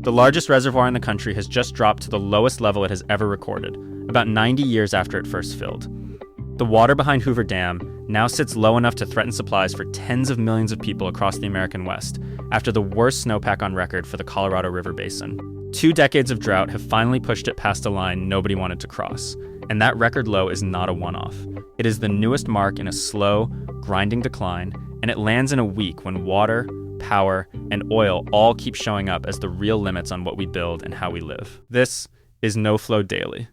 The largest reservoir in the country has just dropped to the lowest level it has ever recorded, about 90 years after it first filled. The water behind Hoover Dam now sits low enough to threaten supplies for tens of millions of people across the American West after the worst snowpack on record for the Colorado River Basin. 2 decades of drought have finally pushed it past a line nobody wanted to cross, and that record low is not a one-off. It is the newest mark in a slow, grinding decline, and it lands in a week when water, power, and oil all keep showing up as the real limits on what we build and how we live. This is KnowFlo Daily.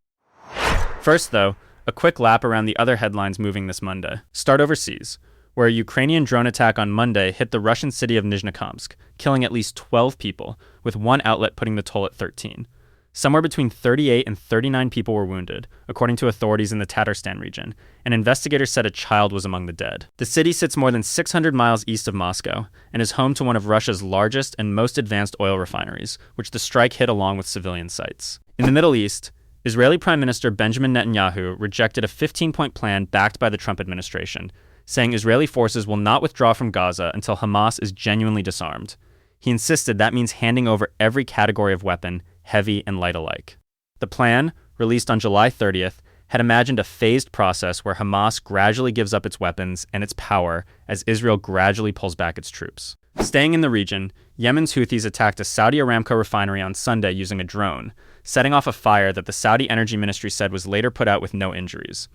First, though, a quick lap around the other headlines moving this Monday. Start overseas, where a Ukrainian drone attack on Monday hit the Russian city of Nizhnekamsk, killing at least 12 people, with one outlet putting the toll at 13. Somewhere between 38 and 39 people were wounded, according to authorities in the Tatarstan region, and investigators said a child was among the dead. The city sits more than 600 miles east of Moscow and is home to one of Russia's largest and most advanced oil refineries, which the strike hit along with civilian sites. In the Middle East, Israeli Prime Minister Benjamin Netanyahu rejected a 15-point plan backed by the Trump administration, saying Israeli forces will not withdraw from Gaza until Hamas is genuinely disarmed. He insisted that means handing over every category of weapon, heavy and light alike. The plan, released on July 30th, had imagined a phased process where Hamas gradually gives up its weapons and its power as Israel gradually pulls back its troops. Staying in the region, Yemen's Houthis attacked a Saudi Aramco refinery on Sunday using a drone, setting off a fire that the Saudi Energy Ministry said was later put out with no injuries.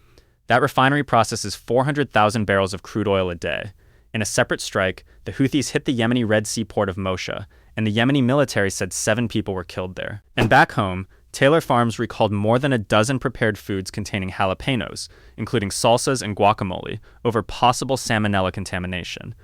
That refinery processes 400,000 barrels of crude oil a day. In a separate strike, the Houthis hit the Yemeni Red Sea port of Mosha, and the Yemeni military said 7 people were killed there. And back home, Taylor Farms recalled more than a dozen prepared foods containing jalapenos, including salsas and guacamole, over possible salmonella contamination.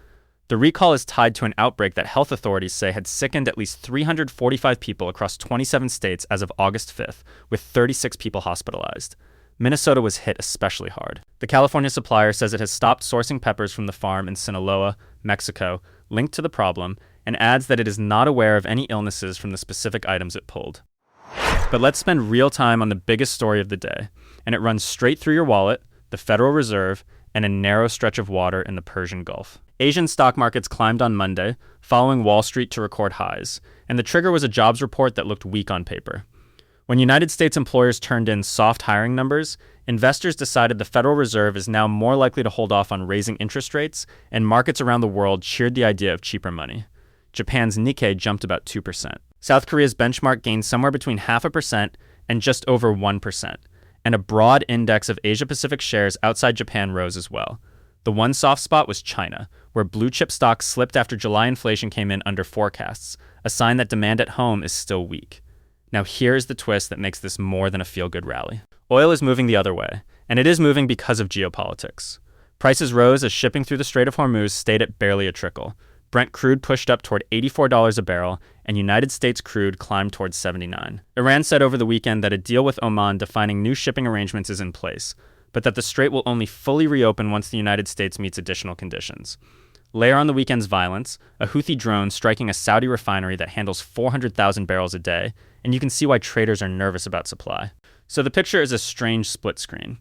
The recall is tied to an outbreak that health authorities say had sickened at least 345 people across 27 states as of August 5th, with 36 people hospitalized. Minnesota was hit especially hard. The California supplier says it has stopped sourcing peppers from the farm in Sinaloa, Mexico, linked to the problem, and adds that it is not aware of any illnesses from the specific items it pulled. But let's spend real time on the biggest story of the day, and it runs straight through your wallet, the Federal Reserve, and a narrow stretch of water in the Persian Gulf. Asian stock markets climbed on Monday, following Wall Street to record highs, and the trigger was a jobs report that looked weak on paper. When United States employers turned in soft hiring numbers, investors decided the Federal Reserve is now more likely to hold off on raising interest rates, and markets around the world cheered the idea of cheaper money. Japan's Nikkei jumped about 2%. South Korea's benchmark gained somewhere between 0.5% and just over 1%, and a broad index of Asia-Pacific shares outside Japan rose as well. The one soft spot was China, where blue-chip stocks slipped after July inflation came in under forecasts, a sign that demand at home is still weak. Now here's the twist that makes this more than a feel-good rally. Oil is moving the other way, and it is moving because of geopolitics. Prices rose as shipping through the Strait of Hormuz stayed at barely a trickle. Brent crude pushed up toward $84 a barrel, and United States crude climbed towards $79. Iran said over the weekend that a deal with Oman defining new shipping arrangements is in place, but that the strait will only fully reopen once the United States meets additional conditions. Layer on the weekend's violence, a Houthi drone striking a Saudi refinery that handles 400,000 barrels a day, and you can see why traders are nervous about supply. So the picture is a strange split screen.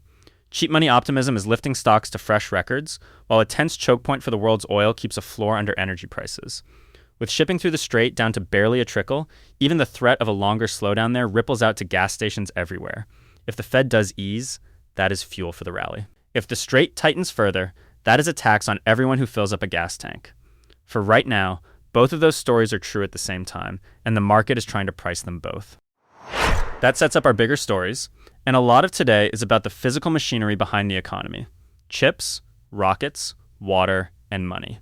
Cheap money optimism is lifting stocks to fresh records, while a tense choke point for the world's oil keeps a floor under energy prices. With shipping through the strait down to barely a trickle, even the threat of a longer slowdown there ripples out to gas stations everywhere. If the Fed does ease, that is fuel for the rally. If the strait tightens further, that is a tax on everyone who fills up a gas tank. For right now, both of those stories are true at the same time, and the market is trying to price them both. That sets up our bigger stories, and a lot of today is about the physical machinery behind the economy: chips, rockets, water, and money.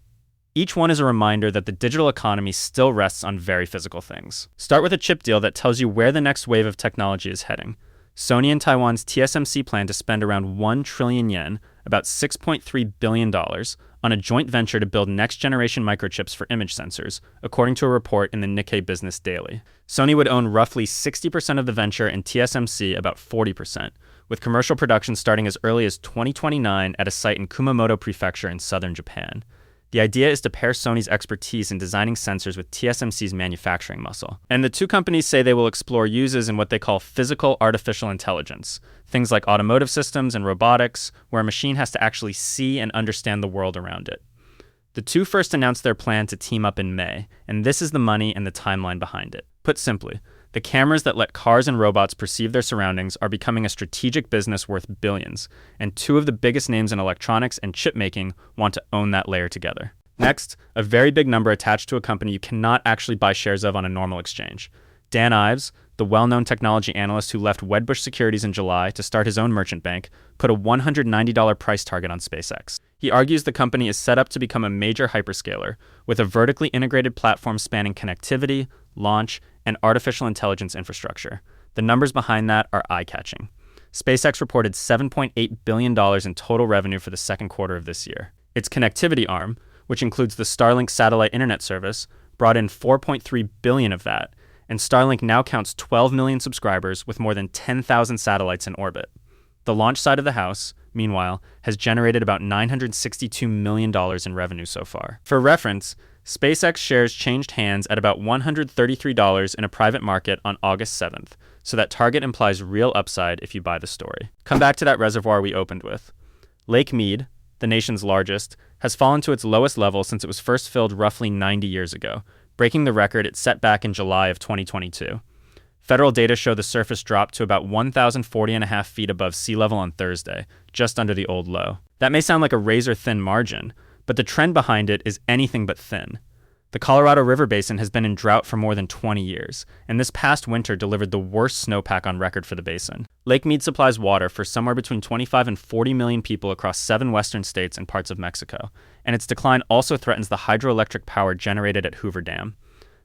Each one is a reminder that the digital economy still rests on very physical things. Start with a chip deal that tells you where the next wave of technology is heading. Sony and Taiwan's TSMC plan to spend around 1 trillion yen, about $6.3 billion, on a joint venture to build next-generation microchips for image sensors, according to a report in the Nikkei Business Daily. Sony would own roughly 60% of the venture and TSMC about 40%, with commercial production starting as early as 2029 at a site in Kumamoto Prefecture in southern Japan. The idea is to pair Sony's expertise in designing sensors with TSMC's manufacturing muscle. And the two companies say they will explore uses in what they call physical artificial intelligence, things like automotive systems and robotics, where a machine has to actually see and understand the world around it. The two first announced their plan to team up in May, and this is the money and the timeline behind it. Put simply, the cameras that let cars and robots perceive their surroundings are becoming a strategic business worth billions, and two of the biggest names in electronics and chip making want to own that layer together. Next, a very big number attached to a company you cannot actually buy shares of on a normal exchange. Dan Ives, the well-known technology analyst who left Wedbush Securities in July to start his own merchant bank, put a $190 price target on SpaceX. He argues the company is set up to become a major hyperscaler, with a vertically integrated platform spanning connectivity, launch, and artificial intelligence infrastructure. The numbers behind that are eye-catching. SpaceX reported $7.8 billion in total revenue for the second quarter of this year. Its connectivity arm, which includes the Starlink satellite internet service, brought in $4.3 billion of that, and Starlink now counts 12 million subscribers with more than 10,000 satellites in orbit. The launch side of the house, meanwhile, has generated about $962 million in revenue so far. For reference, SpaceX shares changed hands at about $133 in a private market on August 7th, so that target implies real upside if you buy the story. Come back to that reservoir we opened with. Lake Mead, the nation's largest, has fallen to its lowest level since it was first filled roughly 90 years ago, breaking the record it set back in July of 2022. Federal data show the surface dropped to about 1,040.5 feet above sea level on Thursday, just under the old low. That may sound like a razor-thin margin, but the trend behind it is anything but thin. The Colorado River Basin has been in drought for more than 20 years, and this past winter delivered the worst snowpack on record for the basin. Lake Mead supplies water for somewhere between 25 and 40 million people across 7 western states and parts of Mexico, and its decline also threatens the hydroelectric power generated at Hoover Dam.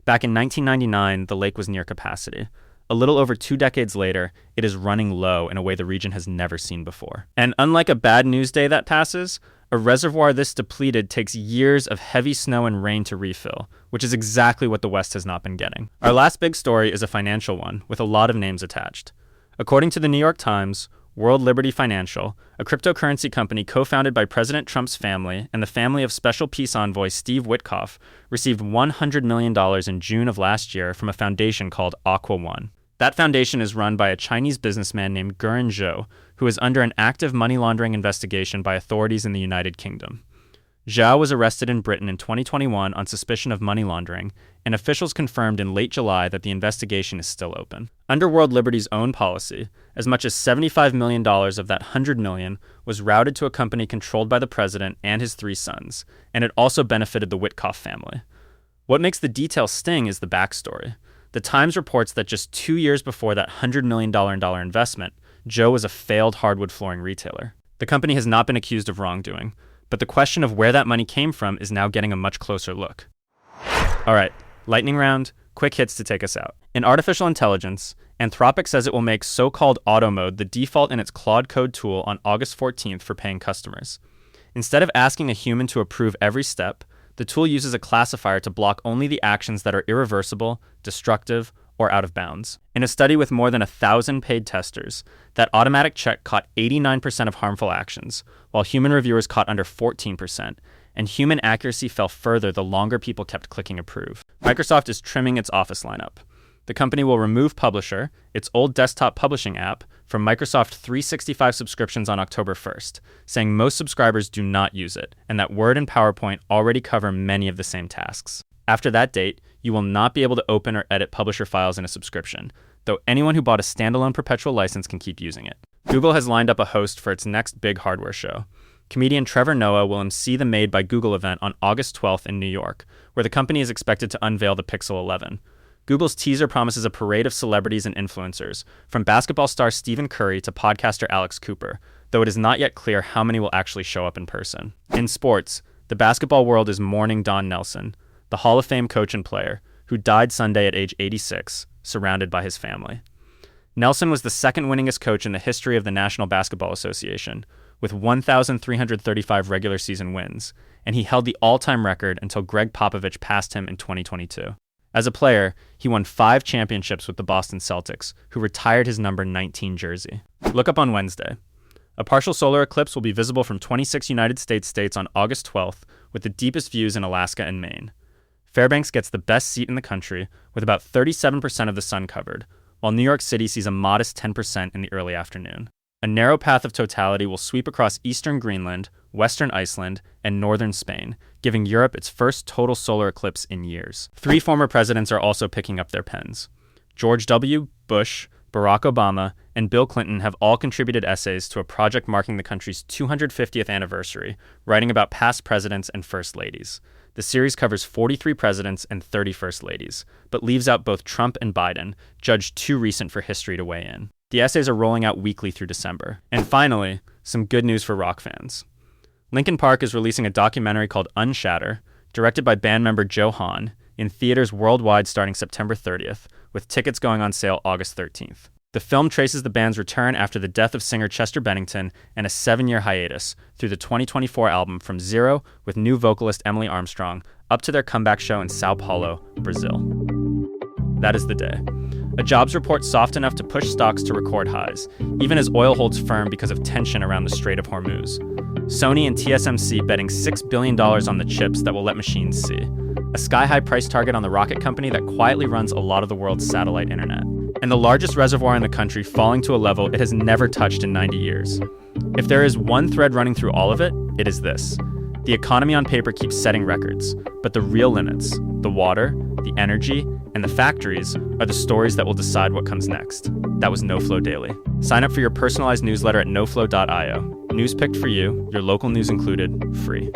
Back in 1999, the lake was near capacity. A little over 2 decades later, it is running low in a way the region has never seen before. And unlike a bad news day that passes, a reservoir this depleted takes years of heavy snow and rain to refill, which is exactly what the West has not been getting. Our last big story is a financial one, with a lot of names attached. According to the New York Times, World Liberty Financial, a cryptocurrency company co-founded by President Trump's family and the family of Special Peace Envoy Steve Witkoff, received $100 million in June of last year from a foundation called Aqua One. That foundation is run by a Chinese businessman named Guren Zhou, who is under an active money laundering investigation by authorities in the United Kingdom. Zhou was arrested in Britain in 2021 on suspicion of money laundering, and officials confirmed in late July that the investigation is still open. Under World Liberty's own policy, as much as $75 million of that $100 million was routed to a company controlled by the president and his 3 sons, and it also benefited the Witkoff family. What makes the details sting is the backstory. The Times reports that just 2 years before that $100 million investment, Zhou was a failed hardwood flooring retailer. The company has not been accused of wrongdoing, but the question of where that money came from is now getting a much closer look. All right, lightning round, quick hits to take us out. In artificial intelligence, Anthropic says it will make so-called auto mode the default in its Claude Code tool on August 14th for paying customers. Instead of asking a human to approve every step, the tool uses a classifier to block only the actions that are irreversible, destructive, or out of bounds. In a study with more than 1,000 paid testers, that automatic check caught 89% of harmful actions, while human reviewers caught under 14%, and human accuracy fell further the longer people kept clicking approve. Microsoft is trimming its Office lineup. The company will remove Publisher, its old desktop publishing app, from Microsoft 365 subscriptions on October 1st, saying most subscribers do not use it, and that Word and PowerPoint already cover many of the same tasks. After that date, you will not be able to open or edit Publisher files in a subscription, though anyone who bought a standalone perpetual license can keep using it. Google has lined up a host for its next big hardware show. Comedian Trevor Noah will MC the Made by Google event on August 12th in New York, where the company is expected to unveil the Pixel 11. Google's teaser promises a parade of celebrities and influencers, from basketball star Stephen Curry to podcaster Alex Cooper, though it is not yet clear how many will actually show up in person. In sports, the basketball world is mourning Don Nelson, the Hall of Fame coach and player, who died Sunday at age 86, surrounded by his family. Nelson was the second winningest coach in the history of the National Basketball Association, with 1,335 regular season wins, and he held the all-time record until Greg Popovich passed him in 2022. As a player, he won 5 championships with the Boston Celtics, who retired his number 19 jersey. Look up on Wednesday. A partial solar eclipse will be visible from 26 United States states on August 12th, with the deepest views in Alaska and Maine. Fairbanks gets the best seat in the country, with about 37% of the sun covered, while New York City sees a modest 10% in the early afternoon. A narrow path of totality will sweep across eastern Greenland, western Iceland, and northern Spain, giving Europe its first total solar eclipse in years. 3 former presidents are also picking up their pens. George W. Bush, Barack Obama, and Bill Clinton have all contributed essays to a project marking the country's 250th anniversary, writing about past presidents and first ladies. The series covers 43 presidents and 30 first ladies, but leaves out both Trump and Biden, judged too recent for history to weigh in. The essays are rolling out weekly through December. And finally, some good news for rock fans. Linkin Park is releasing a documentary called Unshatter, directed by band member Joe Hahn, in theaters worldwide starting September 30th, with tickets going on sale August 13th. The film traces the band's return after the death of singer Chester Bennington and a 7-year hiatus through the 2024 album From Zero with new vocalist Emily Armstrong up to their comeback show in Sao Paulo, Brazil. That is the day. A jobs report soft enough to push stocks to record highs, even as oil holds firm because of tension around the Strait of Hormuz. Sony and TSMC betting $6 billion on the chips that will let machines see. A sky-high price target on the rocket company that quietly runs a lot of the world's satellite internet. And the largest reservoir in the country falling to a level it has never touched in 90 years. If there is one thread running through all of it, it is this. The economy on paper keeps setting records, but the real limits, the water, the energy, and the factories are the stories that will decide what comes next. That was KnowFlo Daily. Sign up for your personalized newsletter at knowflo.io. News picked for you, your local news included, free.